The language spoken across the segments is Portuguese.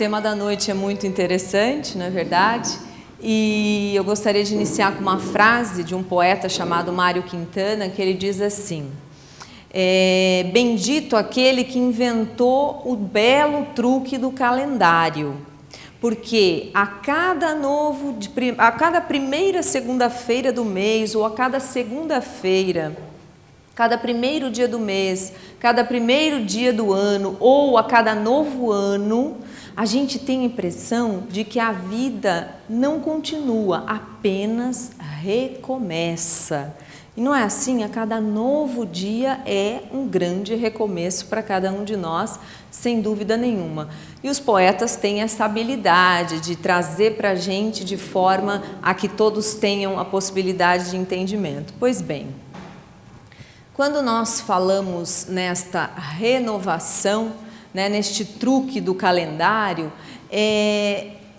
tema da noite é muito interessante, não é verdade? E eu gostaria de iniciar com uma frase de um poeta chamado Mário Quintana, que ele diz assim: bendito aquele que inventou o belo truque do calendário, porque a cada primeira segunda-feira do mês, ou a cada segunda-feira, cada primeiro dia do mês, cada primeiro dia do ano, ou a cada novo ano, a gente tem a impressão de que a vida não continua, apenas recomeça. E não é assim? A cada novo dia é um grande recomeço para cada um de nós, sem dúvida nenhuma. E os poetas têm essa habilidade de trazer para a gente de forma a que todos tenham a possibilidade de entendimento. Pois bem, quando nós falamos nesta renovação, neste truque do calendário,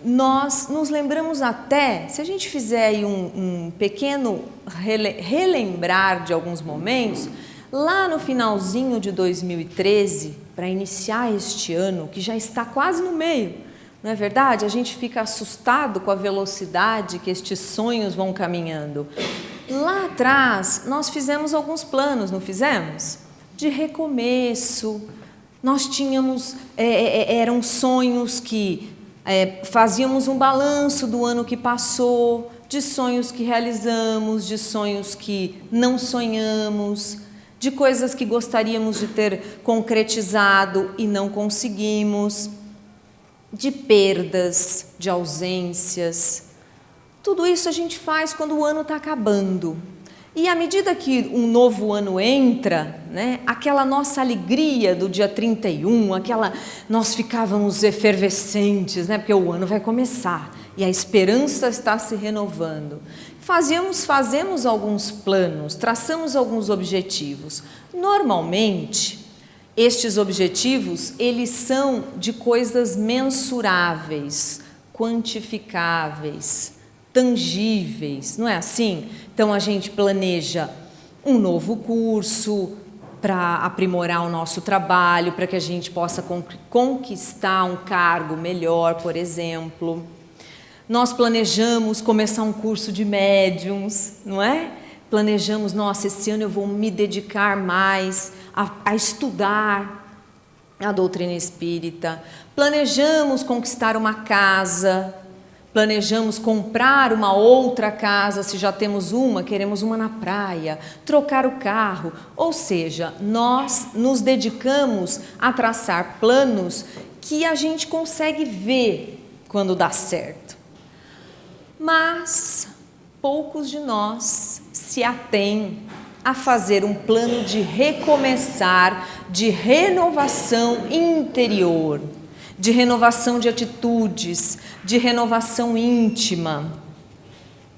nós nos lembramos até, se a gente fizer aí um pequeno relembrar de alguns momentos, lá no finalzinho de 2013, para iniciar este ano, que já está quase no meio, não é verdade? A gente fica assustado com a velocidade que estes sonhos vão caminhando. Lá atrás, nós fizemos alguns planos, não fizemos? De recomeço. Nós tínhamos, eram sonhos que fazíamos um balanço do ano que passou, de sonhos que realizamos, de sonhos que não sonhamos, de coisas que gostaríamos de ter concretizado e não conseguimos, de perdas, de ausências. Tudo isso a gente faz quando o ano está acabando. E à medida que um novo ano entra, aquela nossa alegria do dia 31, nós ficávamos efervescentes, porque o ano vai começar e a esperança está se renovando. Fazemos alguns planos, traçamos alguns objetivos. Normalmente, estes objetivos, eles são de coisas mensuráveis, quantificáveis, tangíveis, não é assim? Então a gente planeja um novo curso para aprimorar o nosso trabalho, para que a gente possa conquistar um cargo melhor, por exemplo. Nós planejamos começar um curso de médiums, não é? Planejamos, nossa, esse ano eu vou me dedicar mais a estudar a doutrina espírita. Planejamos conquistar uma casa. Planejamos comprar uma outra casa, se já temos uma, queremos uma na praia, trocar o carro, ou seja, nós nos dedicamos a traçar planos que a gente consegue ver quando dá certo. Mas poucos de nós se atêm a fazer um plano de recomeçar, de renovação interior, de renovação de atitudes, de renovação íntima.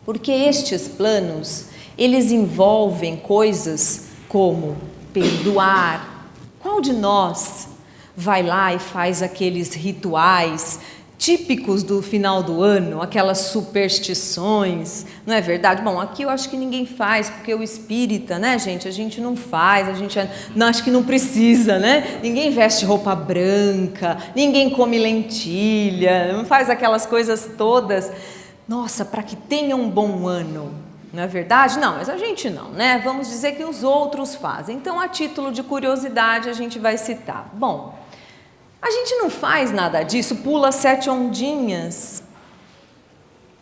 Porque estes planos, eles envolvem coisas como perdoar. Qual de nós vai lá e faz aqueles rituais típicos do final do ano, aquelas superstições, não é verdade? Bom, aqui eu acho que ninguém faz, porque o espírita, gente, a gente não faz, a gente não, acho que não precisa, Ninguém veste roupa branca, ninguém come lentilha, não faz aquelas coisas todas. Nossa, para que tenha um bom ano, não é verdade? Não, mas a gente não, Vamos dizer que os outros fazem. Então, a título de curiosidade, a gente vai citar. Bom, a gente não faz nada disso, pula 7 ondinhas,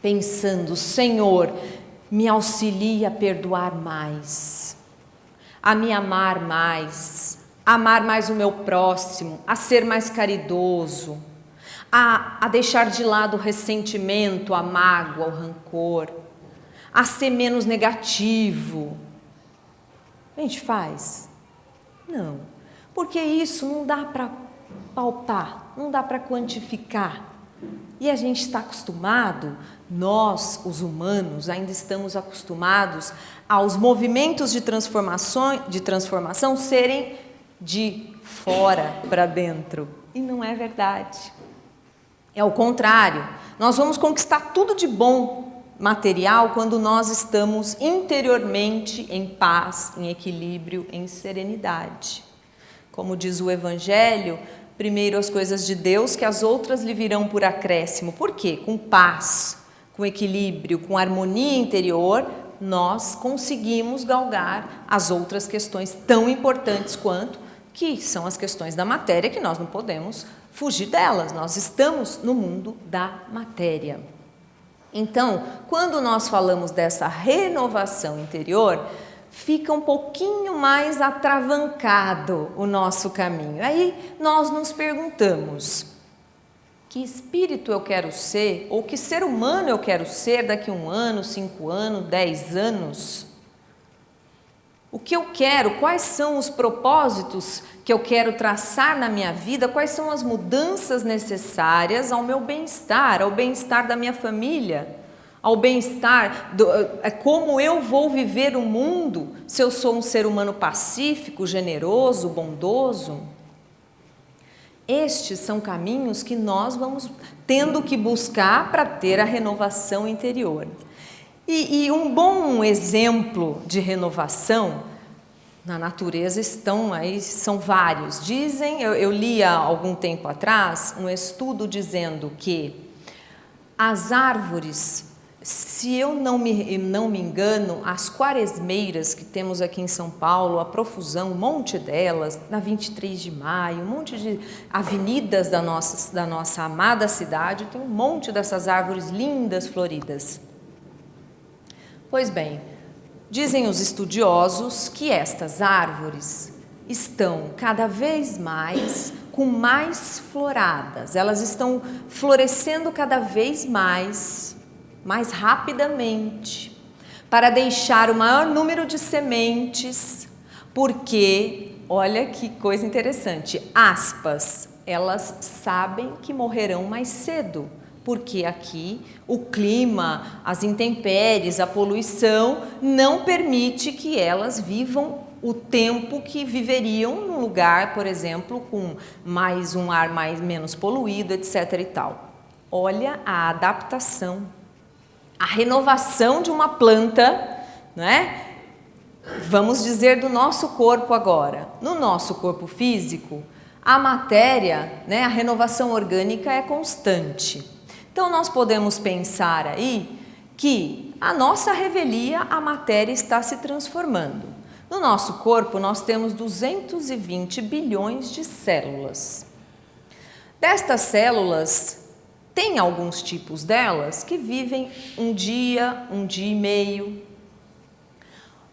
pensando, Senhor, me auxilia a perdoar mais, a me amar mais o meu próximo, a ser mais caridoso, a deixar de lado o ressentimento, a mágoa, o rancor, a ser menos negativo. A gente faz? Não, porque isso não dá para palpar, não dá para quantificar. E a gente está acostumado, nós, os humanos, ainda estamos acostumados aos movimentos de transformação serem de fora para dentro. E não é verdade. É o contrário. Nós vamos conquistar tudo de bom material quando nós estamos interiormente em paz, em equilíbrio, em serenidade. Como diz o Evangelho, primeiro as coisas de Deus, que as outras lhe virão por acréscimo. Por quê? Com paz, com equilíbrio, com harmonia interior, nós conseguimos galgar as outras questões tão importantes quanto, que são as questões da matéria, que nós não podemos fugir delas, nós estamos no mundo da matéria. Então, quando nós falamos dessa renovação interior, fica um pouquinho mais atravancado o nosso caminho. Aí nós nos perguntamos, que espírito eu quero ser, ou que ser humano eu quero ser daqui a 1 ano, 5 anos, 10 anos? O que eu quero? Quais são os propósitos que eu quero traçar na minha vida? Quais são as mudanças necessárias ao meu bem-estar, ao bem-estar da minha família, ao bem-estar, como eu vou viver o mundo se eu sou um ser humano pacífico, generoso, bondoso? Estes são caminhos que nós vamos tendo que buscar para ter a renovação interior. E um bom exemplo de renovação na natureza estão aí, são vários. Dizem, eu li há algum tempo atrás um estudo dizendo que as árvores, se eu não me engano, as quaresmeiras que temos aqui em São Paulo, a profusão, um monte delas, na 23 de maio, um monte de avenidas da nossa amada cidade, tem um monte dessas árvores lindas, floridas. Pois bem, dizem os estudiosos que estas árvores estão cada vez mais com mais floradas, elas estão florescendo cada vez mais rapidamente, para deixar o maior número de sementes, porque, olha que coisa interessante, aspas, elas sabem que morrerão mais cedo, porque aqui o clima, as intempéries, a poluição não permite que elas vivam o tempo que viveriam num lugar, por exemplo, com mais um ar menos poluído, etc. e tal. Olha a adaptação, a renovação de uma planta, né? Vamos dizer do nosso corpo agora. No nosso corpo físico, a matéria, né, a renovação orgânica é constante. Então, nós podemos pensar aí que a nossa revelia, a matéria está se transformando. No nosso corpo, nós temos 220 bilhões de células. Destas células, tem alguns tipos delas que vivem um dia e meio.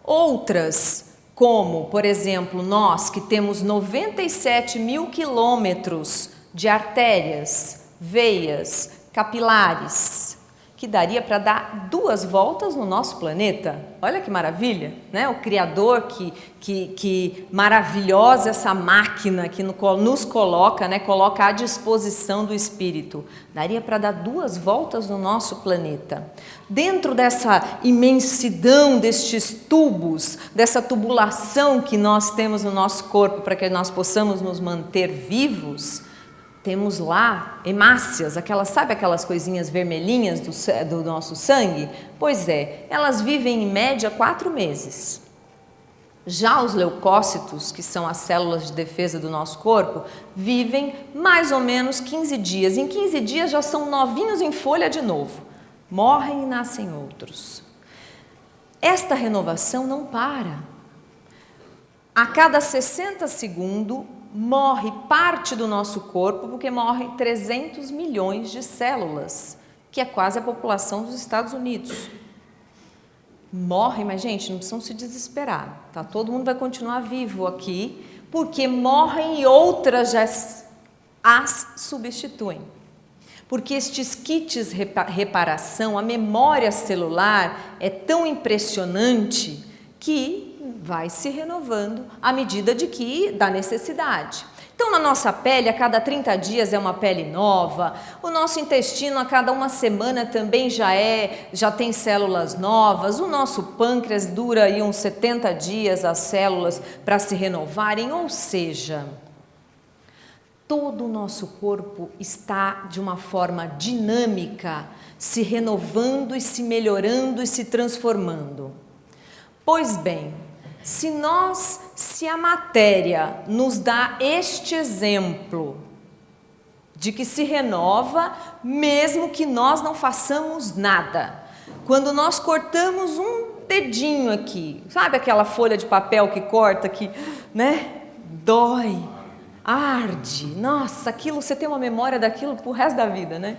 Outras, como, por exemplo, nós que temos 97 mil quilômetros de artérias, veias, capilares, que daria para dar 2 voltas no nosso planeta. Olha que maravilha, né? O Criador, que maravilhosa essa máquina que nos coloca, né? Coloca à disposição do Espírito. Daria para dar 2 voltas no nosso planeta. Dentro dessa imensidão destes tubos, dessa tubulação que nós temos no nosso corpo para que nós possamos nos manter vivos, temos lá hemácias, sabe aquelas coisinhas vermelhinhas do nosso sangue? Pois é, elas vivem em média 4 meses. Já os leucócitos, que são as células de defesa do nosso corpo, vivem mais ou menos 15 dias. Em 15 dias já são novinhos em folha de novo. Morrem e nascem outros. Esta renovação não para. A cada 60 segundos, morre parte do nosso corpo, porque morrem 300 milhões de células, que é quase a população dos Estados Unidos. Morrem, mas gente, não precisam se desesperar, tá? Todo mundo vai continuar vivo aqui, porque morrem e outras já as substituem. Porque estes kits reparação, a memória celular é tão impressionante que vai se renovando à medida da necessidade. Então, na nossa pele, a cada 30 dias é uma pele nova, o nosso intestino a cada 1 semana também já tem células novas, o nosso pâncreas dura aí uns 70 dias as células para se renovarem, ou seja, todo o nosso corpo está de uma forma dinâmica, se renovando e se melhorando e se transformando. Pois bem, se a matéria nos dá este exemplo de que se renova mesmo que nós não façamos nada. Quando nós cortamos um dedinho aqui, sabe aquela folha de papel que corta aqui, né? Dói, arde, nossa, aquilo, você tem uma memória daquilo pro resto da vida, né?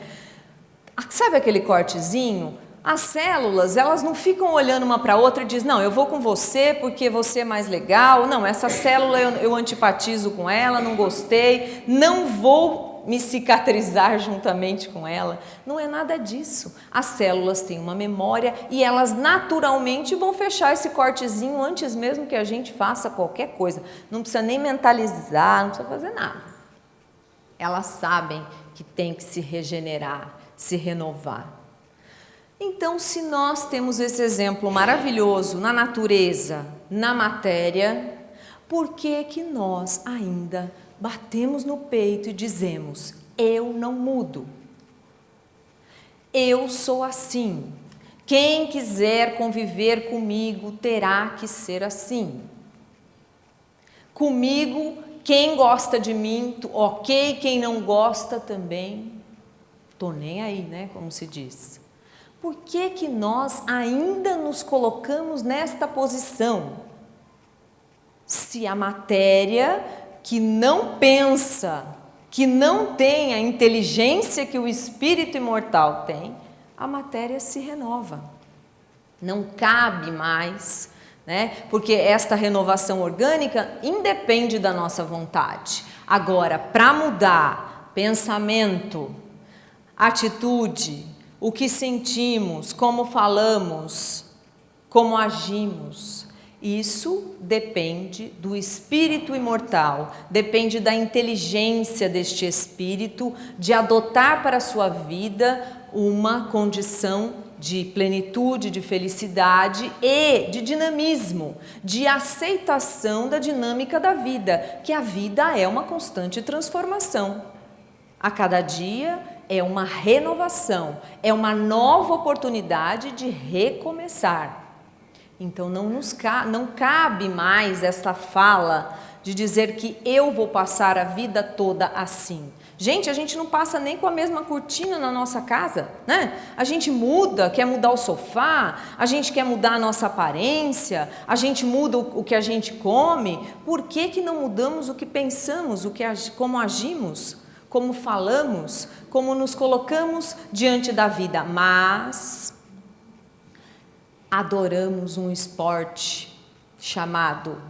Sabe aquele cortezinho? As células, elas não ficam olhando uma para a outra e dizem, não, eu vou com você porque você é mais legal, não, essa célula eu antipatizo com ela, não gostei, não vou me cicatrizar juntamente com ela. Não é nada disso. As células têm uma memória e elas naturalmente vão fechar esse cortezinho antes mesmo que a gente faça qualquer coisa. Não precisa nem mentalizar, não precisa fazer nada. Elas sabem que tem que se regenerar, se renovar. Então, se nós temos esse exemplo maravilhoso na natureza, na matéria, por que que nós ainda batemos no peito e dizemos, eu não mudo, eu sou assim, quem quiser conviver comigo terá que ser assim, comigo, quem gosta de mim, ok, quem não gosta também, tô nem aí, né, como se diz. Por que que nós ainda nos colocamos nesta posição? Se a matéria que não pensa, que não tem a inteligência que o espírito imortal tem, a matéria se renova. Não cabe mais, né? Porque esta renovação orgânica independe da nossa vontade. Agora, para mudar pensamento, atitude, o que sentimos, como falamos, como agimos, isso depende do espírito imortal, depende da inteligência deste espírito de adotar para a sua vida uma condição de plenitude, de felicidade e de dinamismo, de aceitação da dinâmica da vida, que a vida é uma constante transformação. A cada dia é uma renovação, é uma nova oportunidade de recomeçar. Então não cabe mais essa fala de dizer que eu vou passar a vida toda assim. Gente, a gente não passa nem com a mesma cortina na nossa casa, né? A gente muda, quer mudar o sofá, a gente quer mudar a nossa aparência, a gente muda o que a gente come. Por que que não mudamos o que pensamos, como agimos, como falamos, como nos colocamos diante da vida? Mas adoramos um esporte chamado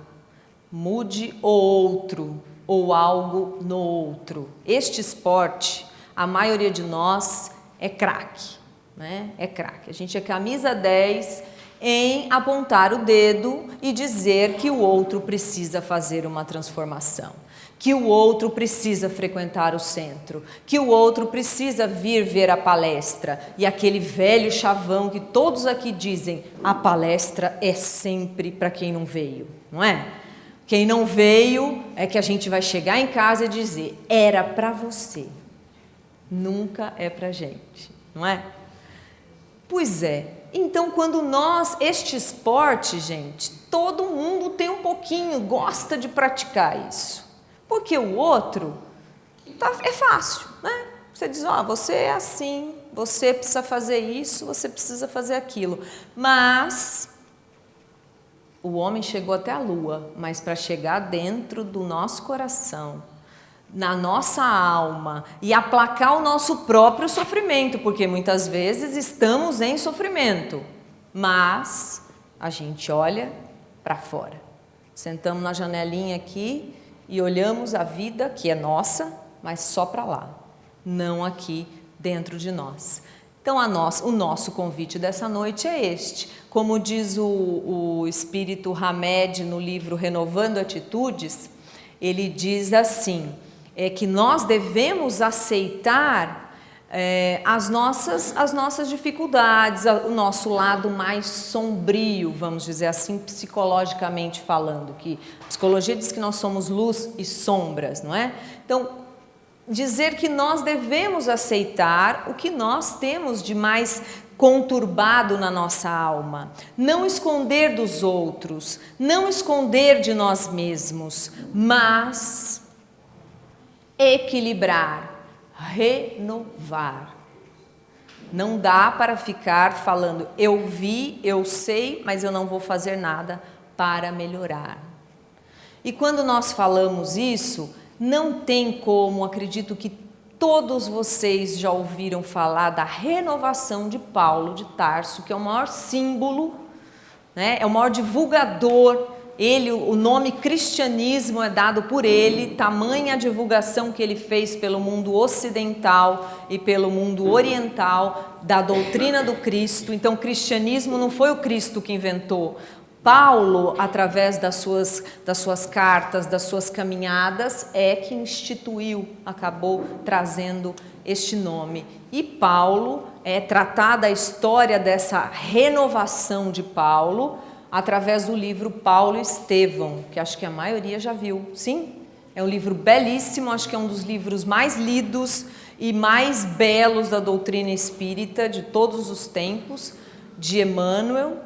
mude o outro ou algo no outro. Este esporte, a maioria de nós é craque, né? É craque. A gente é camisa 10 em apontar o dedo e dizer que o outro precisa fazer uma transformação, que o outro precisa frequentar o centro, que o outro precisa vir ver a palestra. E aquele velho chavão que todos aqui dizem, a palestra é sempre para quem não veio, não é? Quem não veio é que a gente vai chegar em casa e dizer, era para você, nunca é para gente, não é? Pois é, então quando este esporte, gente, todo mundo tem um pouquinho, gosta de praticar isso. Porque o outro é fácil, né? Você diz, você é assim, você precisa fazer isso, você precisa fazer aquilo. Mas o homem chegou até a lua, mas para chegar dentro do nosso coração, na nossa alma e aplacar o nosso próprio sofrimento, porque muitas vezes estamos em sofrimento, mas a gente olha para fora. Sentamos na janelinha aqui e olhamos a vida que é nossa, mas só para lá, não aqui dentro de nós. Então o nosso convite dessa noite é este. Como diz o espírito Hamed no livro Renovando Atitudes, ele diz assim, que nós devemos aceitar as nossas dificuldades, o nosso lado mais sombrio, vamos dizer assim, psicologicamente falando, que a psicologia diz que nós somos luz e sombras, não é? Então, dizer que nós devemos aceitar o que nós temos de mais conturbado na nossa alma, não esconder dos outros, não esconder de nós mesmos, mas equilibrar, renovar. Não dá para ficar falando, eu vi, eu sei, mas eu não vou fazer nada para melhorar. E quando nós falamos isso, não tem como, acredito que todos vocês já ouviram falar da renovação de Paulo de Tarso, que é o maior símbolo, né? É o maior divulgador. Ele, o nome cristianismo é dado por ele, tamanha a divulgação que ele fez pelo mundo ocidental e pelo mundo oriental da doutrina do Cristo. Então, o cristianismo não foi o Cristo que inventou. Paulo, através das suas cartas, das suas caminhadas, é que instituiu, acabou trazendo este nome. E Paulo, tratada a história dessa renovação de Paulo, através do livro Paulo e Estevão, que acho que a maioria já viu, sim? É um livro belíssimo, acho que é um dos livros mais lidos e mais belos da doutrina espírita de todos os tempos, de Emmanuel,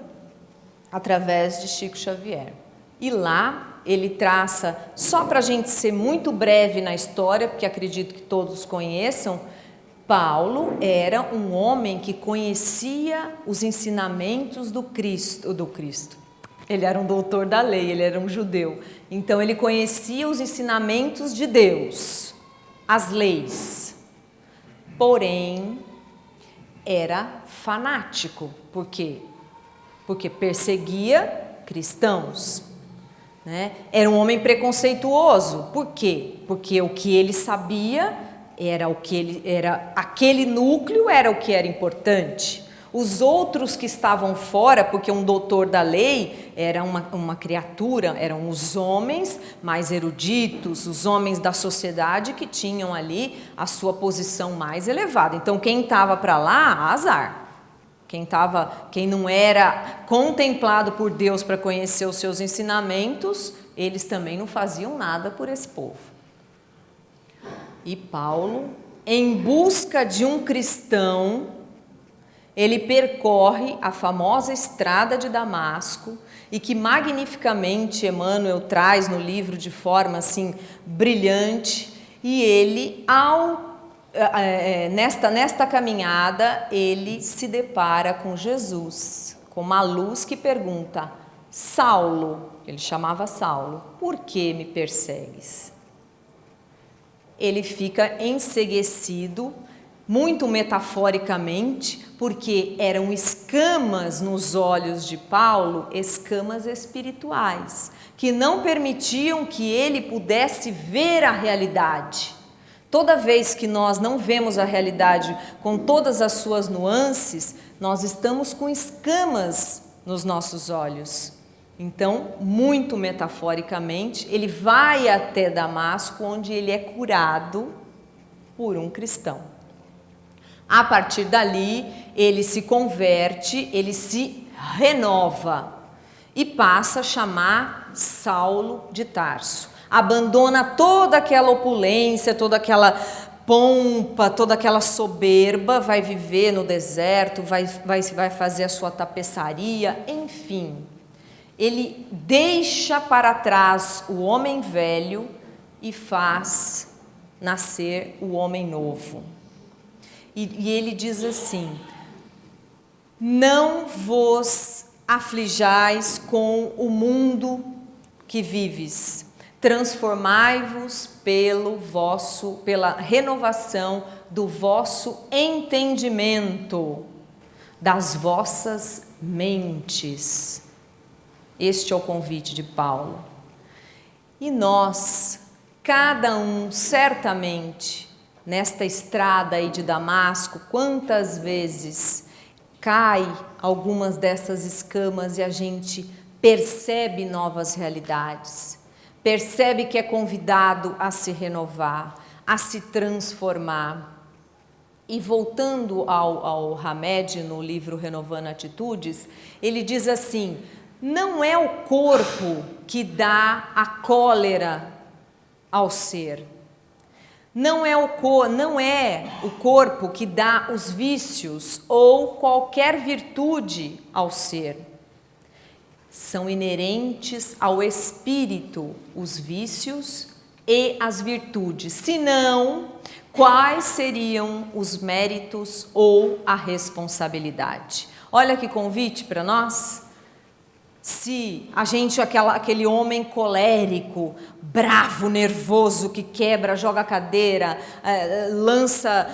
através de Chico Xavier. E lá ele traça, só para a gente ser muito breve na história, porque acredito que todos conheçam, Paulo era um homem que conhecia os ensinamentos do Cristo. Ele era um doutor da lei, ele era um judeu. Então ele conhecia os ensinamentos de Deus, as leis. Porém, era fanático. Por quê? Porque perseguia cristãos, né? Era um homem preconceituoso. Por quê? Porque o que ele sabia aquele núcleo era o que era importante. Os outros que estavam fora, porque um doutor da lei era uma criatura, eram os homens mais eruditos, os homens da sociedade que tinham ali a sua posição mais elevada. Então quem estava para lá, azar. Quem não era contemplado por Deus para conhecer os seus ensinamentos, eles também não faziam nada por esse povo. E Paulo, em busca de um cristão, ele percorre a famosa estrada de Damasco, e que magnificamente Emmanuel traz no livro de forma assim brilhante, e ele, nesta caminhada, ele se depara com Jesus, com uma luz que pergunta: Saulo, ele chamava Saulo, por que me persegues? Ele fica enceguecido, muito metaforicamente, porque eram escamas nos olhos de Paulo, escamas espirituais, que não permitiam que ele pudesse ver a realidade. Toda vez que nós não vemos a realidade com todas as suas nuances, nós estamos com escamas nos nossos olhos. Então, muito metaforicamente, ele vai até Damasco, onde ele é curado por um cristão. A partir dali, ele se converte, ele se renova e passa a chamar Saulo de Tarso. Abandona toda aquela opulência, toda aquela pompa, toda aquela soberba, vai viver no deserto, vai fazer a sua tapeçaria, enfim. Ele deixa para trás o homem velho e faz nascer o homem novo. E ele diz assim: não vos aflijais com o mundo que vives, transformai-vos pela renovação do vosso entendimento, das vossas mentes. Este é o convite de Paulo. E nós, cada um, certamente, nesta estrada aí de Damasco, quantas vezes cai algumas dessas escamas e a gente percebe novas realidades, percebe que é convidado a se renovar, a se transformar. E voltando ao Hamed, no livro Renovando Atitudes, ele diz assim: não é o corpo que dá a cólera ao ser. Não é o corpo que dá os vícios ou qualquer virtude ao ser. São inerentes ao espírito os vícios e as virtudes? Se não, quais seriam os méritos ou a responsabilidade? Olha que convite para nós. Se a gente, aquele homem colérico, bravo, nervoso, que quebra, joga a cadeira,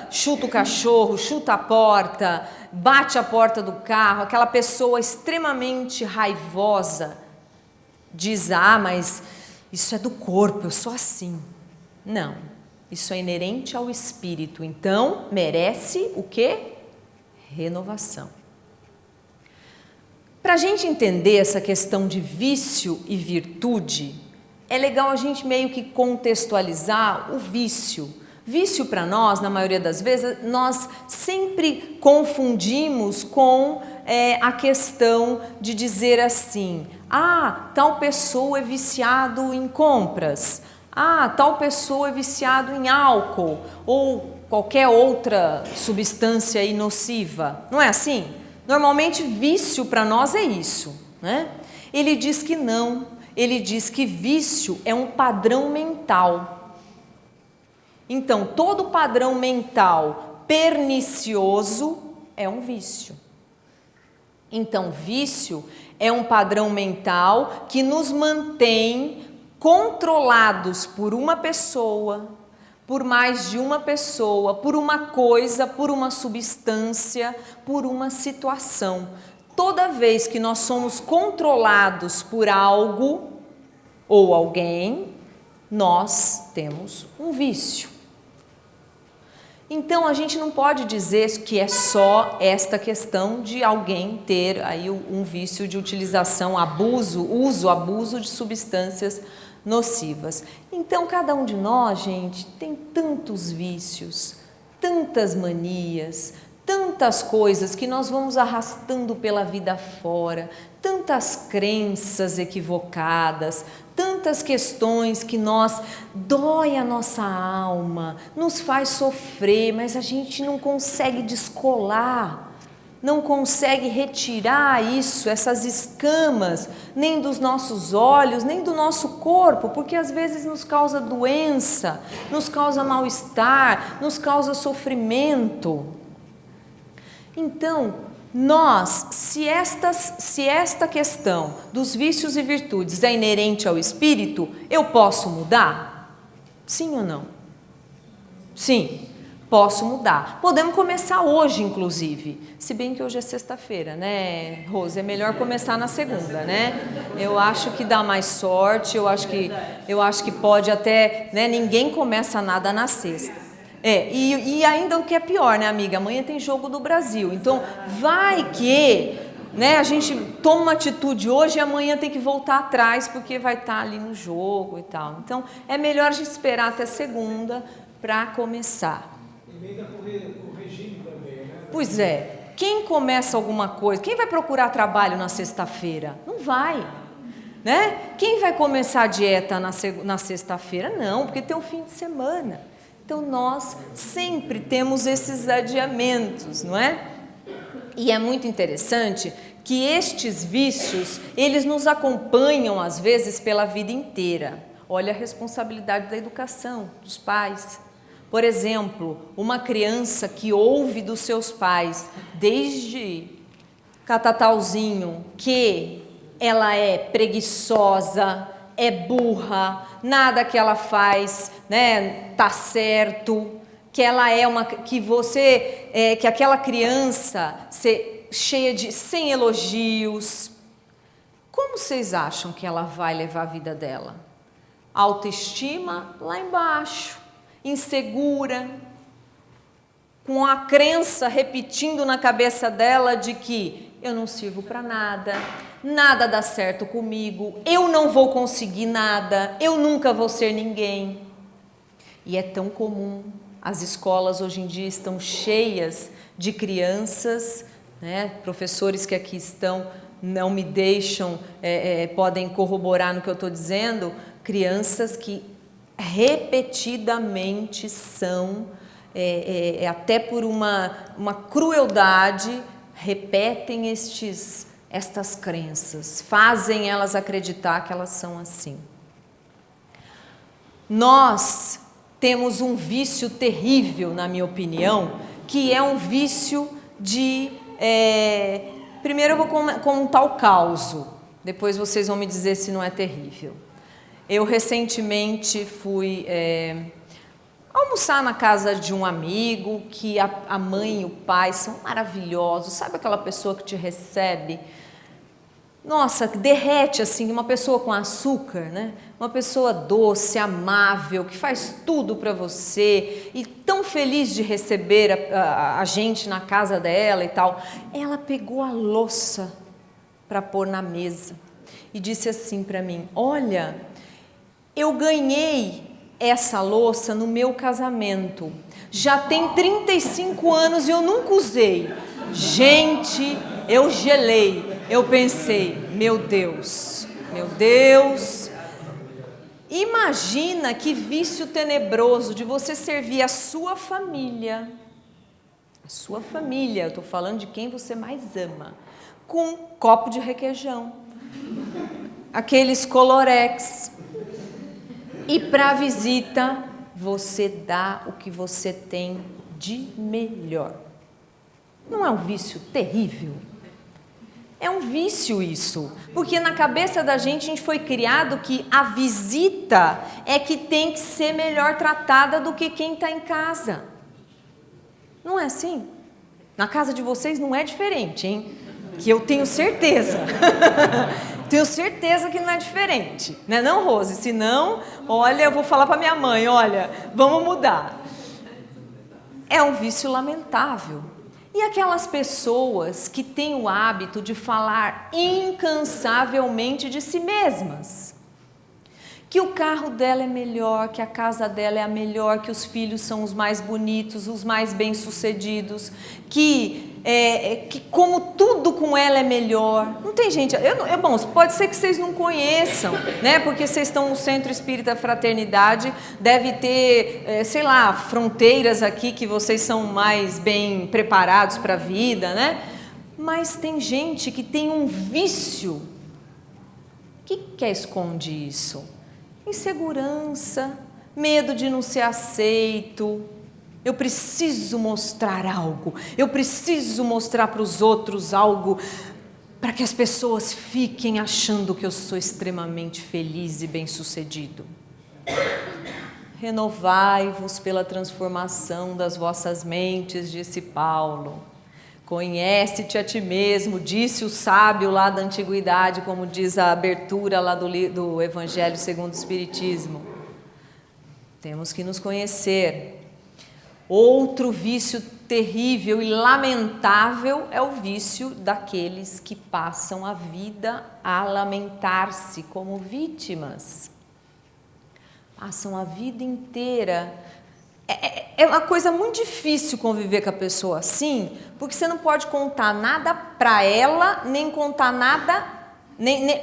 chuta o cachorro, chuta a porta, bate a porta do carro, aquela pessoa extremamente raivosa, diz, mas isso é do corpo, eu sou assim. Não, isso é inerente ao espírito, então merece o quê? Renovação. Para a gente entender essa questão de vício e virtude, é legal a gente meio que contextualizar o vício. Vício para nós, na maioria das vezes, nós sempre confundimos com a questão de dizer assim, tal pessoa é viciado em compras, tal pessoa é viciado em álcool ou qualquer outra substância aí nociva. Não é assim? Normalmente vício para nós é isso, né? Ele diz que não, ele diz que vício é um padrão mental. Então, todo padrão mental pernicioso é um vício. Então, vício é um padrão mental que nos mantém controlados por uma pessoa, por mais de uma pessoa, por uma coisa, por uma substância, por uma situação. Toda vez que nós somos controlados por algo ou alguém, nós temos um vício. Então, a gente não pode dizer que é só esta questão de alguém ter aí um vício de utilização, abuso de substâncias nocivas. Então, cada um de nós, gente, tem tantos vícios, tantas manias, tantas coisas que nós vamos arrastando pela vida fora, tantas crenças equivocadas, tantas questões que dói a nossa alma, nos faz sofrer, mas a gente não consegue descolar, não consegue retirar isso, essas escamas, nem dos nossos olhos, nem do nosso corpo, porque às vezes nos causa doença, nos causa mal-estar, nos causa sofrimento. Então, se esta questão dos vícios e virtudes é inerente ao espírito, eu posso mudar? Sim ou não? Sim, posso mudar. Podemos começar hoje, inclusive. Se bem que hoje é sexta-feira, né, Rose? É melhor começar na segunda, né? Eu acho que dá mais sorte, eu acho que pode até, né? Ninguém começa nada na sexta. E ainda o que é pior, né, amiga? Amanhã tem jogo do Brasil. Então, vai que, né, a gente toma uma atitude hoje e amanhã tem que voltar atrás porque vai estar ali no jogo e tal. Então, é melhor a gente esperar até segunda para começar. Emenda com o regime também, né? Pois é. Quem começa alguma coisa, quem vai procurar trabalho na sexta-feira? Não vai, né? Quem vai começar a dieta na sexta-feira? Não, porque tem o fim de semana. Então, nós sempre temos esses adiamentos, não é? E é muito interessante que estes vícios, eles nos acompanham, às vezes, pela vida inteira. Olha a responsabilidade da educação, dos pais. Por exemplo, uma criança que ouve dos seus pais, desde catatauzinho, que ela é preguiçosa, é burra, nada que ela faz, né, tá certo, que ela é que aquela criança cheia sem elogios. Como vocês acham que ela vai levar a vida dela? Autoestima lá embaixo, insegura, com a crença repetindo na cabeça dela de que eu não sirvo para nada, nada dá certo comigo, eu não vou conseguir nada, eu nunca vou ser ninguém. E é tão comum, as escolas hoje em dia estão cheias de crianças, né? Professores que aqui estão não me deixam, podem corroborar no que eu estou dizendo, crianças que repetidamente são, até por uma crueldade, repetem estas crenças, fazem elas acreditar que elas são assim. nós temos um vício terrível, na minha opinião, que é um vício de... Primeiro eu vou contar o caos, depois vocês vão me dizer se não é terrível. Eu recentemente fui almoçar na casa de um amigo, que a mãe e o pai são maravilhosos, sabe aquela pessoa que te recebe? Nossa, derrete assim, uma pessoa com açúcar, né? Uma pessoa doce, amável, que faz tudo para você e tão feliz de receber a gente na casa dela e tal. Ela pegou a louça para pôr na mesa e disse assim para mim: olha, eu ganhei essa louça no meu casamento, já tem 35 anos e eu nunca usei. Gente, eu gelei, eu pensei, meu Deus, imagina que vício tenebroso de você servir a sua família, eu estou falando de quem você mais ama, com um copo de requeijão, aqueles Colorex, e para a visita você dá o que você tem de melhor. Não é um vício terrível? É um vício isso, porque na cabeça da gente a gente foi criado que a visita é que tem que ser melhor tratada do que quem está em casa. Não é assim? Na casa de vocês não é diferente, hein? Que eu tenho certeza. Tenho certeza que não é diferente, né não, Rose? Se não, olha, eu vou falar para minha mãe, olha, vamos mudar. É um vício lamentável. E aquelas pessoas que têm o hábito de falar incansavelmente de si mesmas, que o carro dela é melhor, que a casa dela é a melhor, que os filhos são os mais bonitos, os mais bem-sucedidos, que como tudo com ela é melhor. Não tem gente... bom, pode ser que vocês não conheçam, né? Porque vocês estão no Centro Espírita Fraternidade, deve ter, sei lá, fronteiras aqui que vocês são mais bem preparados para a vida, né? Mas tem gente que tem um vício. O que esconde isso? Insegurança, medo de não ser aceito. Eu preciso mostrar algo, eu preciso mostrar para os outros algo para que as pessoas fiquem achando que eu sou extremamente feliz e bem-sucedido. Renovai-vos pela transformação das vossas mentes, disse Paulo. Conhece-te a ti mesmo, disse o sábio lá da antiguidade, como diz a abertura lá do Evangelho segundo o Espiritismo. Temos que nos conhecer. Outro vício terrível e lamentável é o vício daqueles que passam a vida a lamentar-se como vítimas. Passam a vida inteira. É uma coisa muito difícil conviver com a pessoa assim, porque você não pode contar nada para ela, nem contar nada,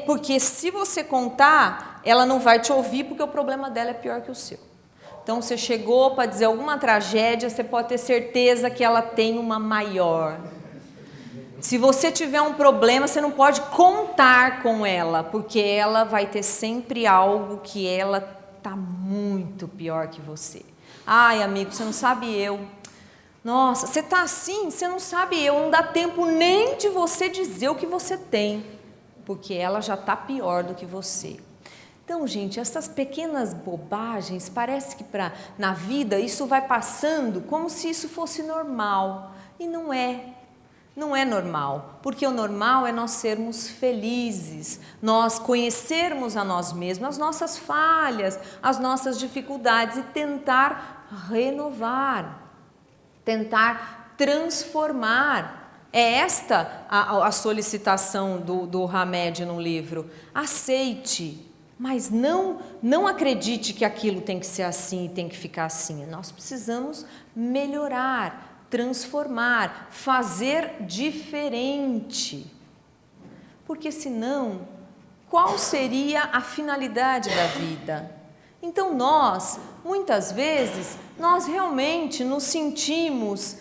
porque se você contar, ela não vai te ouvir, porque o problema dela é pior que o seu. Então, você chegou para dizer alguma tragédia, você pode ter certeza que ela tem uma maior. Se você tiver um problema, você não pode contar com ela, porque ela vai ter sempre algo que ela está muito pior que você. Ai, amigo, você não sabe eu. Nossa, você está assim, você não sabe eu. Não dá tempo nem de você dizer o que você tem, porque ela já está pior do que você. Então, gente, essas pequenas bobagens, parece que na vida isso vai passando como se isso fosse normal. E não é. Não é normal, porque o normal é nós sermos felizes, nós conhecermos a nós mesmos, as nossas falhas, as nossas dificuldades e tentar renovar, tentar transformar. É esta a solicitação do Hamed no livro. Aceite. Mas não acredite que aquilo tem que ser assim e tem que ficar assim. Nós precisamos melhorar, transformar, fazer diferente. Porque senão, qual seria a finalidade da vida? Então muitas vezes, nós realmente nos sentimos...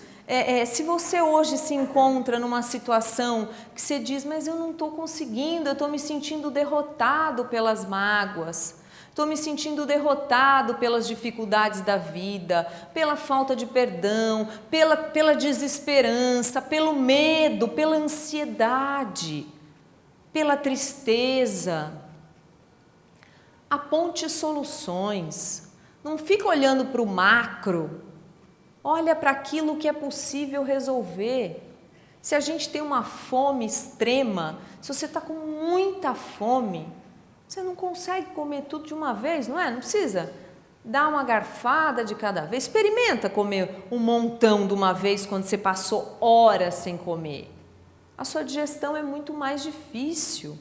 se você hoje se encontra numa situação que você diz, mas eu não estou conseguindo, eu estou me sentindo derrotado pelas mágoas, estou me sentindo derrotado pelas dificuldades da vida, pela falta de perdão, pela desesperança, pelo medo, pela ansiedade, pela tristeza. Aponte soluções, não fica olhando para o macro, olha para aquilo que é possível resolver. Se a gente tem uma fome extrema, se você está com muita fome, você não consegue comer tudo de uma vez, não é? Não precisa dar uma garfada de cada vez. Experimenta comer um montão de uma vez quando você passou horas sem comer. A sua digestão é muito mais difícil.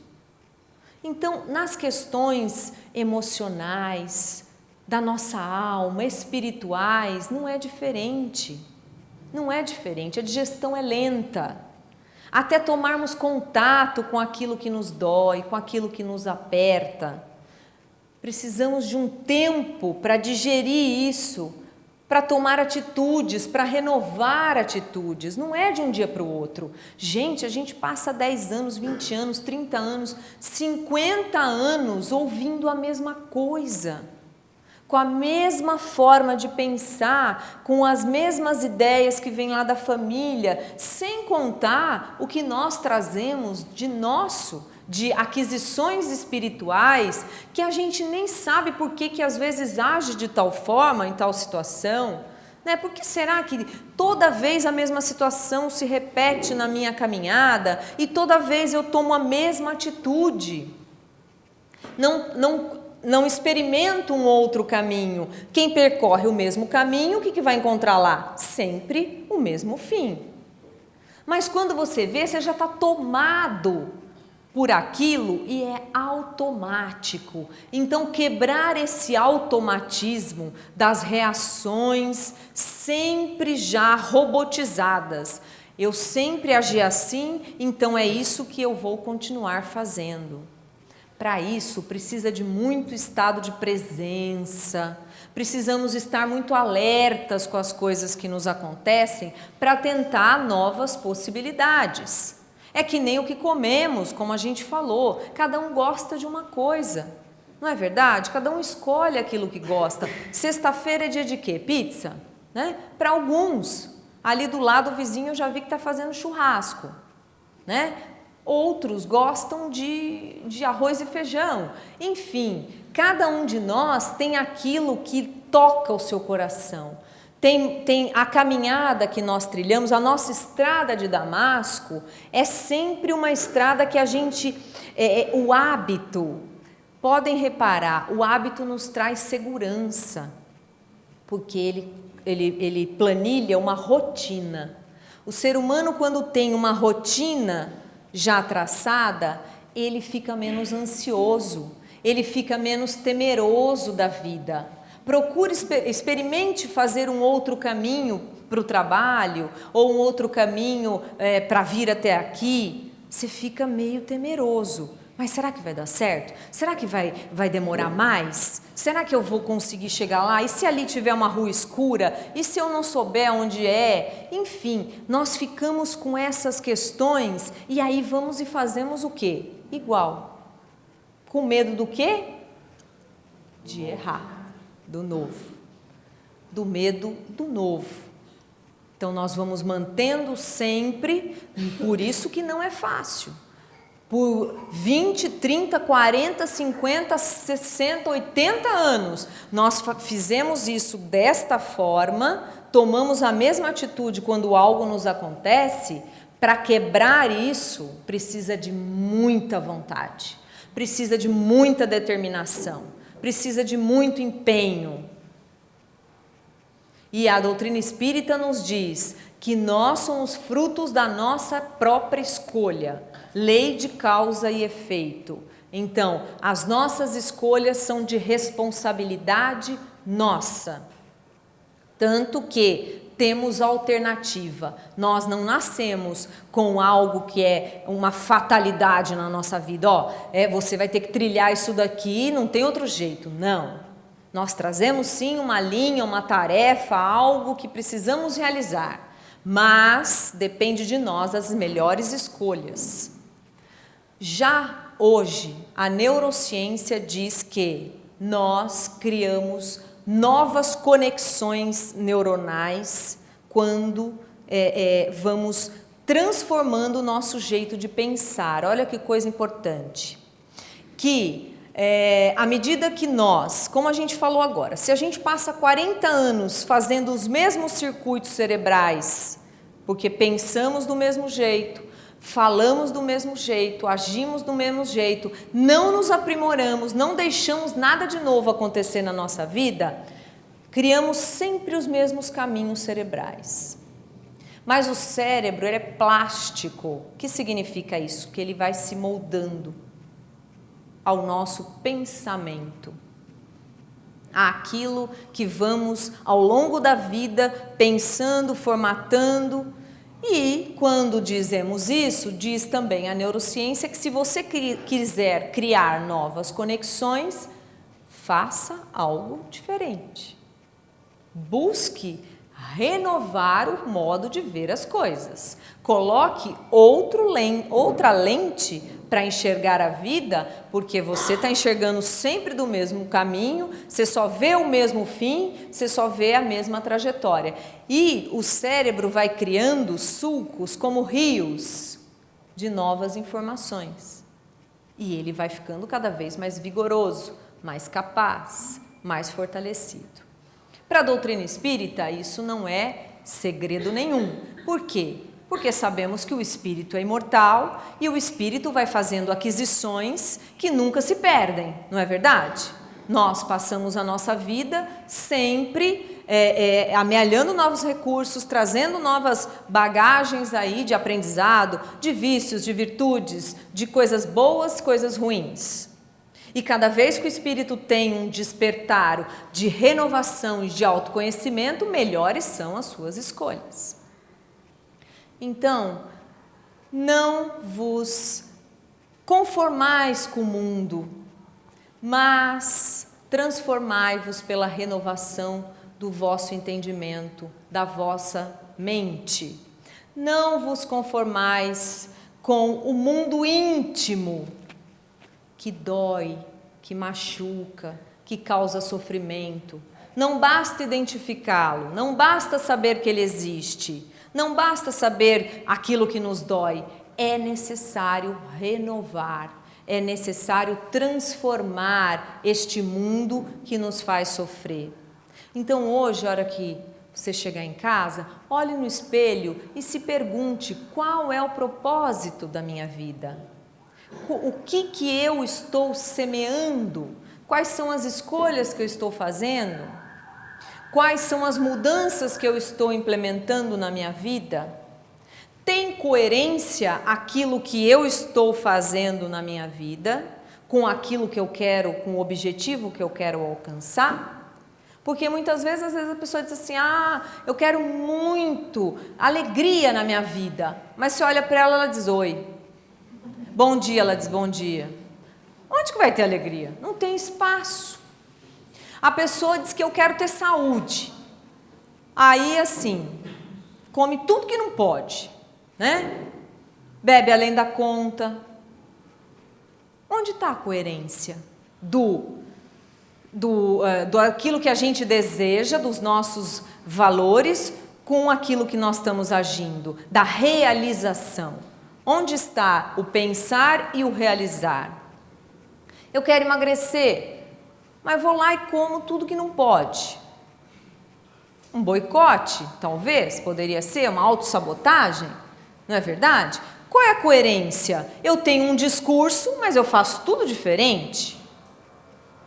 Então, nas questões emocionais, da nossa alma, espirituais, não é diferente. Não é diferente, a digestão é lenta. Até tomarmos contato com aquilo que nos dói, com aquilo que nos aperta. Precisamos de um tempo para digerir isso, para tomar atitudes, para renovar atitudes. Não é de um dia para o outro. Gente, a gente passa 10 anos, 20 anos, 30 anos, 50 anos ouvindo a mesma coisa. Com a mesma forma de pensar, com as mesmas ideias que vêm lá da família, sem contar o que nós trazemos de aquisições espirituais, que a gente nem sabe por que às vezes age de tal forma, em tal situação, né? Por que será que toda vez a mesma situação se repete na minha caminhada e toda vez eu tomo a mesma atitude? Não experimento um outro caminho. Quem percorre o mesmo caminho, o que vai encontrar lá? Sempre o mesmo fim. Mas quando você vê, você já está tomado por aquilo e é automático. Então, quebrar esse automatismo das reações sempre já robotizadas. Eu sempre agi assim, então é isso que eu vou continuar fazendo. Para isso, precisa de muito estado de presença, precisamos estar muito alertas com as coisas que nos acontecem para tentar novas possibilidades. É que nem o que comemos, como a gente falou, cada um gosta de uma coisa, não é verdade? Cada um escolhe aquilo que gosta. Sexta-feira é dia de quê? Pizza? Né? Para alguns, ali do lado o vizinho eu já vi que está fazendo churrasco, né? Outros gostam de arroz e feijão. Enfim, cada um de nós tem aquilo que toca o seu coração. Tem a caminhada que nós trilhamos, a nossa estrada de Damasco é sempre uma estrada que a gente... o hábito, podem reparar, o hábito nos traz segurança, porque ele planilha uma rotina. O ser humano, quando tem uma rotina já traçada, ele fica menos ansioso, ele fica menos temeroso da vida. Procure, experimente fazer um outro caminho para o trabalho, ou um outro caminho para vir até aqui, você fica meio temeroso. Mas será que vai dar certo? Será que vai demorar mais? Será que eu vou conseguir chegar lá? E se ali tiver uma rua escura? E se eu não souber onde é? Enfim, nós ficamos com essas questões e aí vamos e fazemos o quê? Igual. Com medo do quê? De errar, do novo. Do medo do novo. Então nós vamos mantendo sempre, por isso que não é fácil. Por 20, 30, 40, 50, 60, 80 anos, nós fizemos isso desta forma, tomamos a mesma atitude quando algo nos acontece. Para quebrar isso, precisa de muita vontade, precisa de muita determinação, precisa de muito empenho. E a doutrina espírita nos diz que nós somos frutos da nossa própria escolha. Lei de causa e efeito. Então, as nossas escolhas são de responsabilidade nossa. Tanto que temos alternativa. Nós não nascemos com algo que é uma fatalidade na nossa vida. Você vai ter que trilhar isso daqui, não tem outro jeito. Não. Nós trazemos sim uma linha, uma tarefa, algo que precisamos realizar. Mas depende de nós as melhores escolhas. Já hoje, a neurociência diz que nós criamos novas conexões neuronais quando vamos transformando o nosso jeito de pensar. Olha que coisa importante. Que à medida que nós, como a gente falou agora, se a gente passa 40 anos fazendo os mesmos circuitos cerebrais, porque pensamos do mesmo jeito, falamos do mesmo jeito, agimos do mesmo jeito, não nos aprimoramos, não deixamos nada de novo acontecer na nossa vida, criamos sempre os mesmos caminhos cerebrais. Mas o cérebro ele é plástico. O que significa isso? Que ele vai se moldando ao nosso pensamento, àquilo que vamos ao longo da vida pensando, formatando. E quando dizemos isso, diz também a neurociência que se você quiser criar novas conexões, faça algo diferente. Busque renovar o modo de ver as coisas. Coloque outra lente para enxergar a vida, porque você está enxergando sempre do mesmo caminho, você só vê o mesmo fim, você só vê a mesma trajetória. E o cérebro vai criando sulcos como rios de novas informações. E ele vai ficando cada vez mais vigoroso, mais capaz, mais fortalecido. Para a doutrina espírita, isso não é segredo nenhum. Por quê? Porque sabemos que o espírito é imortal e o espírito vai fazendo aquisições que nunca se perdem, não é verdade? Nós passamos a nossa vida sempre amealhando novos recursos, trazendo novas bagagens aí de aprendizado, de vícios, de virtudes, de coisas boas, coisas ruins. E cada vez que o espírito tem um despertar de renovação e de autoconhecimento, melhores são as suas escolhas. Então, não vos conformais com o mundo, mas transformai-vos pela renovação do vosso entendimento, da vossa mente. Não vos conformais com o mundo íntimo, que dói, que machuca, que causa sofrimento. Não basta identificá-lo, não basta saber que ele existe, não basta saber aquilo que nos dói. É necessário renovar, é necessário transformar este mundo que nos faz sofrer. Então hoje, a hora que você chegar em casa, olhe no espelho e se pergunte qual é o propósito da minha vida. O que eu estou semeando? Quais são as escolhas que eu estou fazendo? Quais são as mudanças que eu estou implementando na minha vida? Tem coerência aquilo que eu estou fazendo na minha vida com aquilo que eu quero, com o objetivo que eu quero alcançar? Porque muitas vezes, às vezes a pessoa diz assim, eu quero muito alegria na minha vida. Mas você olha para ela diz, oi. Bom dia, ela diz bom dia. Onde que vai ter alegria? Não tem espaço. A pessoa diz que eu quero ter saúde. Aí assim, come tudo que não pode, né? Bebe além da conta. Onde está a coerência do aquilo que a gente deseja, dos nossos valores, com aquilo que nós estamos agindo, da realização? Onde está o pensar e o realizar? Eu quero emagrecer, mas vou lá e como tudo que não pode. Um boicote, talvez, poderia ser uma autossabotagem, não é verdade? Qual é a coerência? Eu tenho um discurso, mas eu faço tudo diferente.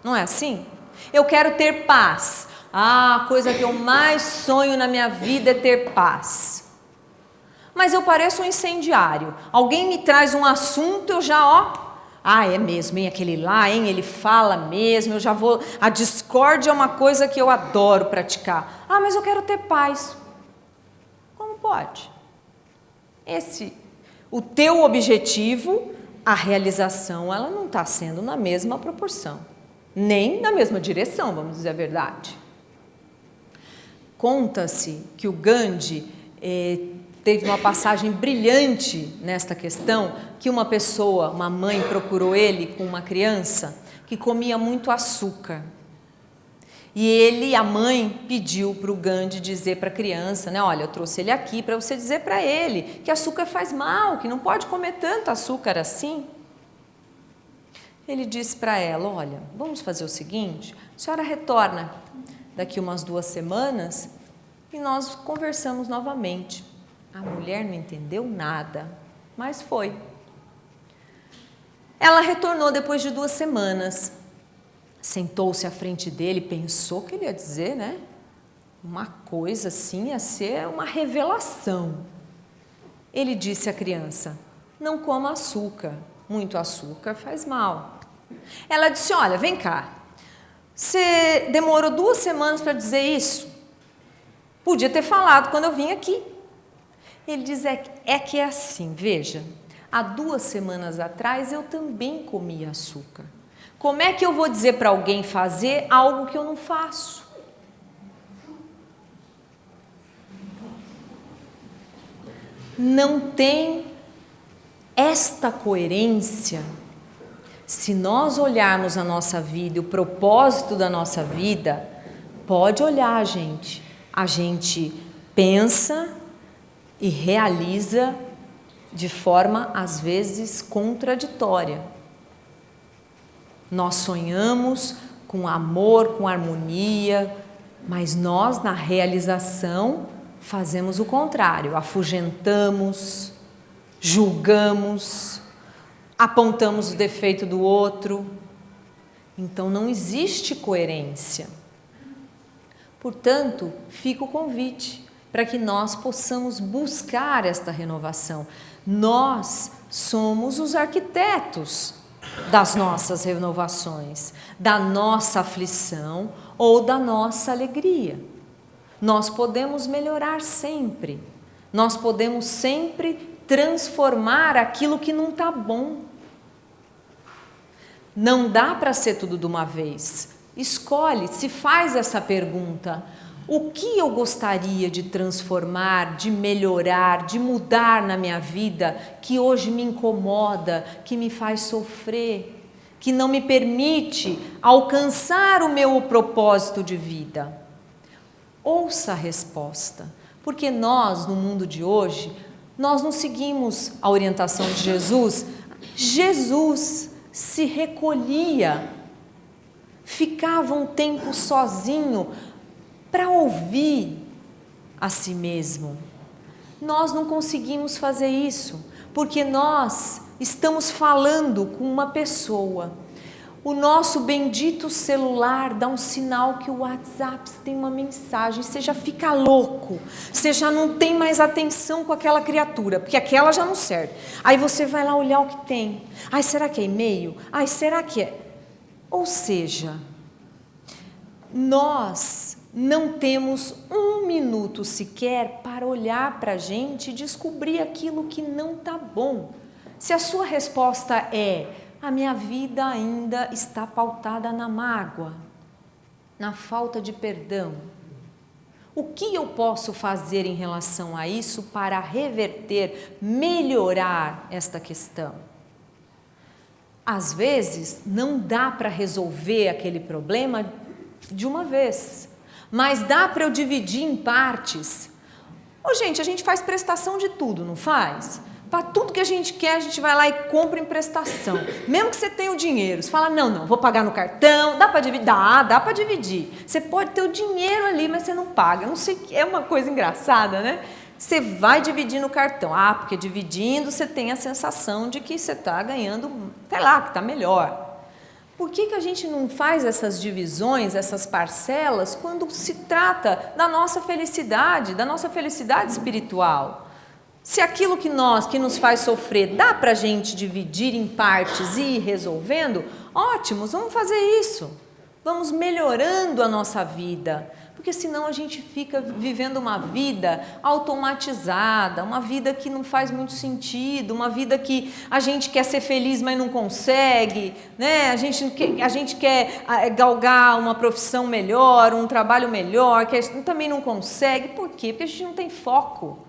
Não é assim? Eu quero ter paz. A coisa que eu mais sonho na minha vida é ter paz. Mas eu pareço um incendiário. Alguém me traz um assunto, eu já, é mesmo, hein? Aquele lá, hein? Ele fala mesmo, eu já vou... A discórdia é uma coisa que eu adoro praticar. Mas eu quero ter paz. Como pode? O teu objetivo, a realização, ela não está sendo na mesma proporção. Nem na mesma direção, vamos dizer a verdade. Conta-se que o Gandhi teve uma passagem brilhante nesta questão, que uma mãe procurou ele com uma criança que comia muito açúcar. E a mãe pediu para o Gandhi dizer para a criança, né, olha, eu trouxe ele aqui para você dizer para ele que açúcar faz mal, que não pode comer tanto açúcar assim. Ele disse para ela, olha, vamos fazer o seguinte, a senhora retorna daqui umas 2 semanas e nós conversamos novamente. A mulher não entendeu nada, mas foi. Ela retornou depois de 2 semanas. Sentou-se à frente dele, pensou que ele ia dizer, né? Uma coisa assim, ia ser uma revelação. Ele disse à criança, não coma açúcar, muito açúcar faz mal. Ela disse, olha, vem cá, você demorou 2 semanas para dizer isso? Podia ter falado quando eu vim aqui. Ele diz, é que é assim, veja, há 2 semanas atrás eu também comia açúcar. Como é que eu vou dizer para alguém fazer algo que eu não faço? Não tem esta coerência. Se nós olharmos a nossa vida e o propósito da nossa vida, pode olhar a gente pensa e realiza de forma, às vezes, contraditória. Nós sonhamos com amor, com harmonia, mas nós, na realização, fazemos o contrário, afugentamos, julgamos, apontamos o defeito do outro. Então, não existe coerência. Portanto, fica o convite para que nós possamos buscar esta renovação. Nós somos os arquitetos das nossas renovações, da nossa aflição ou da nossa alegria. Nós podemos melhorar sempre, nós podemos sempre transformar aquilo que não está bom. Não dá para ser tudo de uma vez. Escolhe, se faz essa pergunta, o que eu gostaria de transformar, de melhorar, de mudar na minha vida, que hoje me incomoda, que me faz sofrer, que não me permite alcançar o meu propósito de vida? Ouça a resposta, porque nós, no mundo de hoje, nós não seguimos a orientação de Jesus. Jesus se recolhia, ficava um tempo sozinho para ouvir a si mesmo. Nós não conseguimos fazer isso, porque nós estamos falando com uma pessoa. O nosso bendito celular dá um sinal que o WhatsApp tem uma mensagem, você já fica louco, você já não tem mais atenção com aquela criatura, porque aquela já não serve. Aí você vai lá olhar o que tem. Ai, será que é e-mail? Ai, será que é? Ou seja, nós não temos 1 minuto sequer para olhar para a gente e descobrir aquilo que não está bom. Se a sua resposta é, a minha vida ainda está pautada na mágoa, na falta de perdão, o que eu posso fazer em relação a isso para reverter, melhorar esta questão? Às vezes, não dá para resolver aquele problema de uma vez, mas dá para eu dividir em partes. Gente, a gente faz prestação de tudo, não faz? Para tudo que a gente quer, a gente vai lá e compra em prestação. Mesmo que você tenha o dinheiro, você fala, não, vou pagar no cartão, dá para dividir? Dá para dividir. Você pode ter o dinheiro ali, mas você não paga. Não sei, é uma coisa engraçada, né? Você vai dividir no cartão. Porque dividindo você tem a sensação de que você está ganhando, sei lá, que está melhor. Por que a gente não faz essas divisões, essas parcelas, quando se trata da nossa felicidade espiritual? Se aquilo que nos faz sofrer dá para a gente dividir em partes e ir resolvendo, ótimos, vamos fazer isso. Vamos melhorando a nossa vida, porque senão a gente fica vivendo uma vida automatizada, uma vida que não faz muito sentido, uma vida que a gente quer ser feliz, mas não consegue, né? A gente quer galgar uma profissão melhor, um trabalho melhor, que também não consegue. Por quê? Porque a gente não tem foco.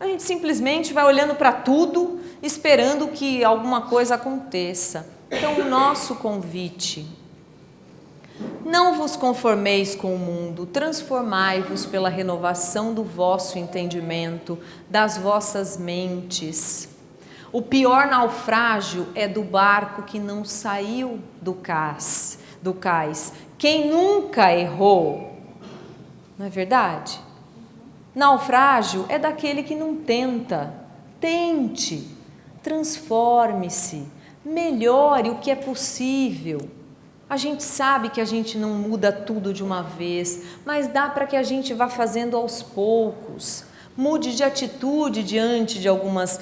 A gente simplesmente vai olhando para tudo, esperando que alguma coisa aconteça. Então, o nosso convite: não vos conformeis com o mundo, transformai-vos pela renovação do vosso entendimento, das vossas mentes. O pior naufrágio é do barco que não saiu do cais. Quem nunca errou? Não é verdade? Naufrágio é daquele que não tenta. Tente, transforme-se, melhore o que é possível. A gente sabe que a gente não muda tudo de uma vez, mas dá para que a gente vá fazendo aos poucos. Mude de atitude diante de algumas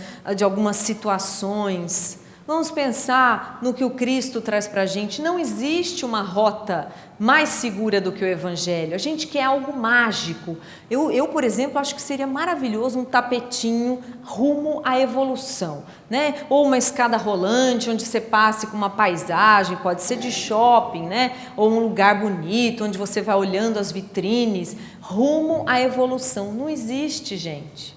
situações. Vamos pensar no que o Cristo traz para a gente. Não existe uma rota mais segura do que o Evangelho. A gente quer algo mágico. Eu, por exemplo, acho que seria maravilhoso um tapetinho rumo à evolução, né? Ou uma escada rolante onde você passe com uma paisagem, pode ser de shopping, né? Ou um lugar bonito onde você vai olhando as vitrines, rumo à evolução. Não existe, gente.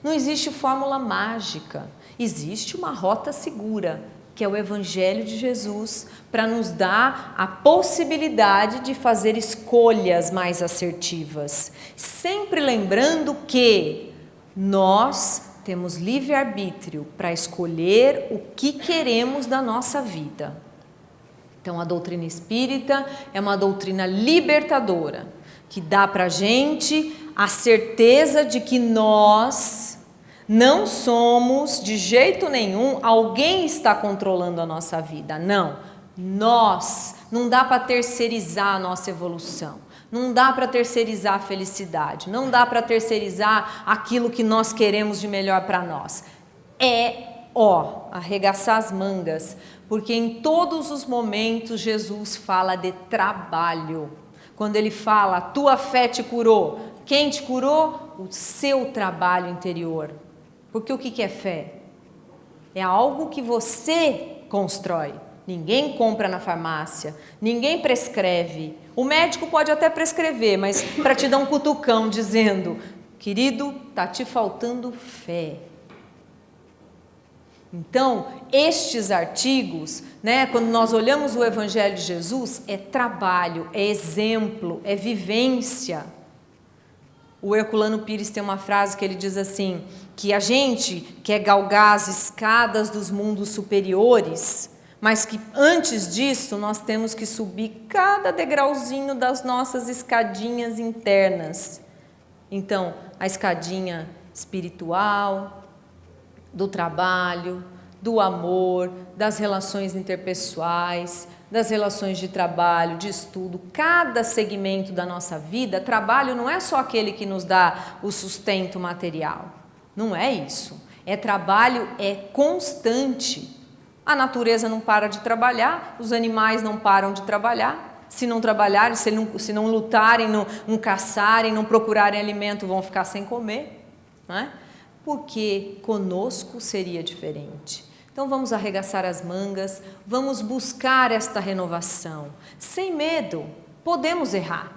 Não existe fórmula mágica. Existe uma rota segura, que é o Evangelho de Jesus, para nos dar a possibilidade de fazer escolhas mais assertivas. Sempre lembrando que nós temos livre-arbítrio para escolher o que queremos da nossa vida. Então, a doutrina espírita é uma doutrina libertadora, que dá para a gente a certeza de que nós não somos, de jeito nenhum, alguém está controlando a nossa vida. Não, nós. Não dá para terceirizar a nossa evolução. Não dá para terceirizar a felicidade. Não dá para terceirizar aquilo que nós queremos de melhor para nós. Arregaçar as mangas. Porque em todos os momentos Jesus fala de trabalho. Quando ele fala, a tua fé te curou. Quem te curou? O seu trabalho interior. Porque o que é fé? É algo que você constrói. Ninguém compra na farmácia, ninguém prescreve. O médico pode até prescrever, mas para te dar um cutucão dizendo, querido, está te faltando fé. Então, estes artigos, né, quando nós olhamos o Evangelho de Jesus, é trabalho, é exemplo, é vivência. O Herculano Pires tem uma frase que ele diz assim, que a gente quer galgar as escadas dos mundos superiores, mas que antes disso nós temos que subir cada degrauzinho das nossas escadinhas internas. Então, a escadinha espiritual, do trabalho, do amor, das relações interpessoais, das relações de trabalho, de estudo, cada segmento da nossa vida. Trabalho não é só aquele que nos dá o sustento material, não é isso. Trabalho é constante. A natureza não para de trabalhar, os animais não param de trabalhar. Se não trabalharem, se não lutarem, não caçarem, não procurarem alimento, vão ficar sem comer, não é? Porque conosco seria diferente. Então vamos arregaçar as mangas, vamos buscar esta renovação. Sem medo, podemos errar,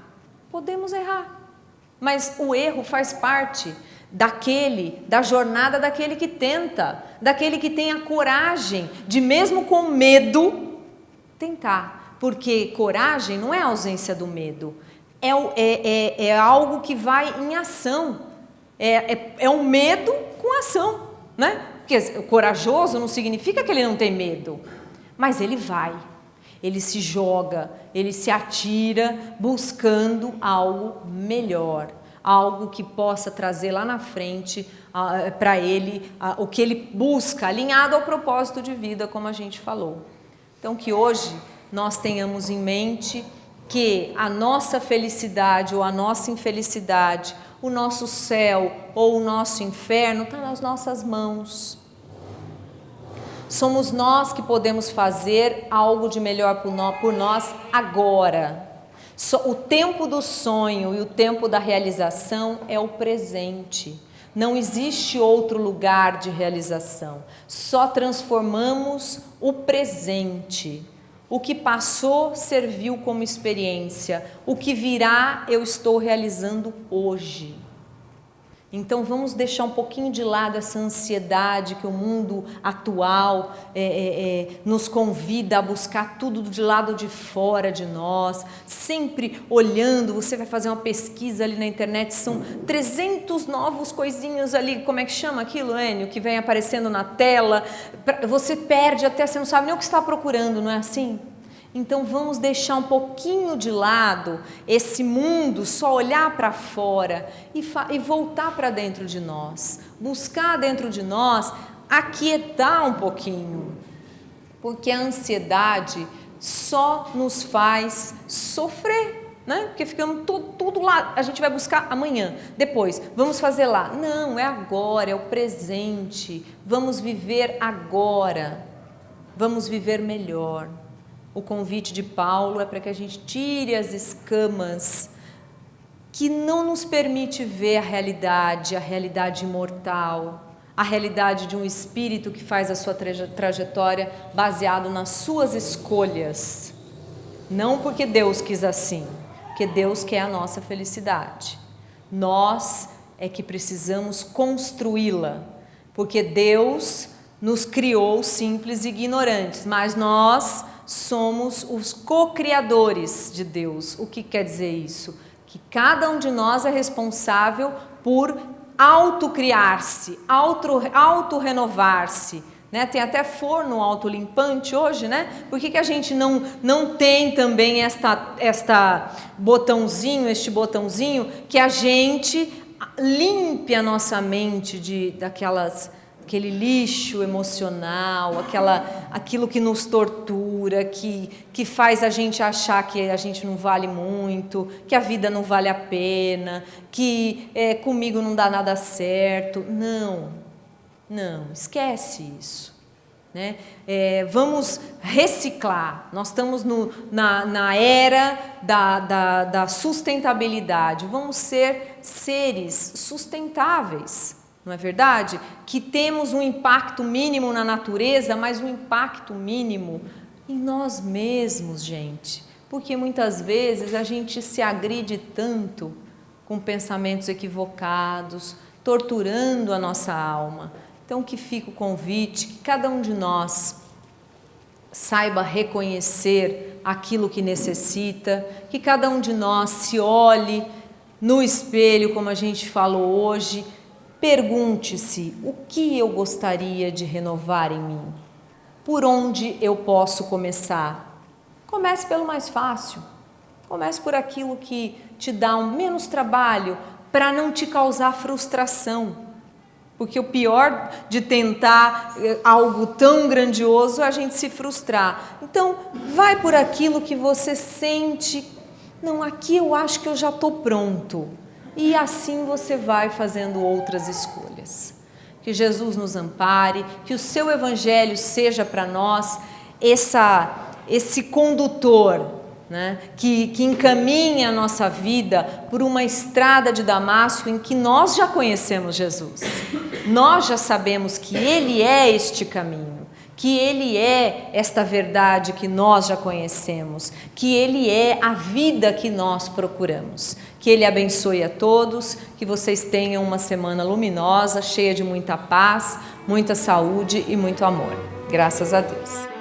mas o erro faz parte da jornada daquele que tenta, daquele que tem a coragem de, mesmo com medo, tentar. Porque coragem não é a ausência do medo, é algo que vai em ação, é um medo com ação, né? Porque o corajoso não significa que ele não tem medo, mas ele vai, ele se joga, ele se atira buscando algo melhor, algo que possa trazer lá na frente para ele o que ele busca, alinhado ao propósito de vida, como a gente falou. Então, que hoje nós tenhamos em mente que a nossa felicidade ou a nossa infelicidade, o nosso céu ou o nosso inferno está nas nossas mãos. Somos nós que podemos fazer algo de melhor por nós agora. O tempo do sonho e o tempo da realização é o presente. Não existe outro lugar de realização. Só transformamos o presente. O que passou serviu como experiência. O que virá eu estou realizando hoje. Então vamos deixar um pouquinho de lado essa ansiedade que o mundo atual nos convida a buscar tudo de lado de fora de nós, sempre olhando. Você vai fazer uma pesquisa ali na internet, são 300 novos coisinhos ali, como é que chama aquilo, Enio, que vem aparecendo na tela, você perde até, você não sabe nem o que está procurando, não é assim? Então vamos deixar um pouquinho de lado esse mundo, só olhar para fora e voltar para dentro de nós, buscar dentro de nós aquietar um pouquinho, porque a ansiedade só nos faz sofrer, né? Porque ficamos tudo lá, a gente vai buscar amanhã, depois, vamos fazer lá. Não, é agora, é o presente, vamos viver agora, vamos viver melhor. O convite de Paulo é para que a gente tire as escamas que não nos permite ver a realidade imortal, a realidade de um espírito que faz a sua trajetória baseado nas suas escolhas. Não porque Deus quis assim, porque Deus quer a nossa felicidade. Nós é que precisamos construí-la, porque Deus nos criou simples e ignorantes, mas nós somos os co-criadores de Deus. O que quer dizer isso? Que cada um de nós é responsável por autocriar-se, auto-renovar-se, né? Tem até forno autolimpante hoje, né? Por que a gente não tem também este botãozinho que a gente limpe a nossa mente aquele lixo emocional, aquilo que nos tortura, que faz a gente achar que a gente não vale muito, que a vida não vale a pena, que comigo não dá nada certo. Não, esquece isso, né? Vamos reciclar. Nós estamos na era da sustentabilidade. Vamos ser seres sustentáveis. Não é verdade? Que temos um impacto mínimo na natureza, mas um impacto mínimo em nós mesmos, gente. Porque muitas vezes a gente se agride tanto com pensamentos equivocados, torturando a nossa alma. Então que fica o convite, que cada um de nós saiba reconhecer aquilo que necessita, que cada um de nós se olhe no espelho, como a gente falou hoje. Pergunte-se, o que eu gostaria de renovar em mim? Por onde eu posso começar? Comece pelo mais fácil. Comece por aquilo que te dá menos trabalho, para não te causar frustração. Porque o pior de tentar algo tão grandioso é a gente se frustrar. Então, vai por aquilo que você sente, não, aqui eu acho que eu já estou pronto. E assim você vai fazendo outras escolhas. Que Jesus nos ampare, que o seu evangelho seja para nós esse condutor, né? Que encaminha a nossa vida por uma estrada de Damasco em que nós já conhecemos Jesus. Nós já sabemos que Ele é este caminho, que Ele é esta verdade que nós já conhecemos, que Ele é a vida que nós procuramos. Que Ele abençoe a todos, que vocês tenham uma semana luminosa, cheia de muita paz, muita saúde e muito amor. Graças a Deus.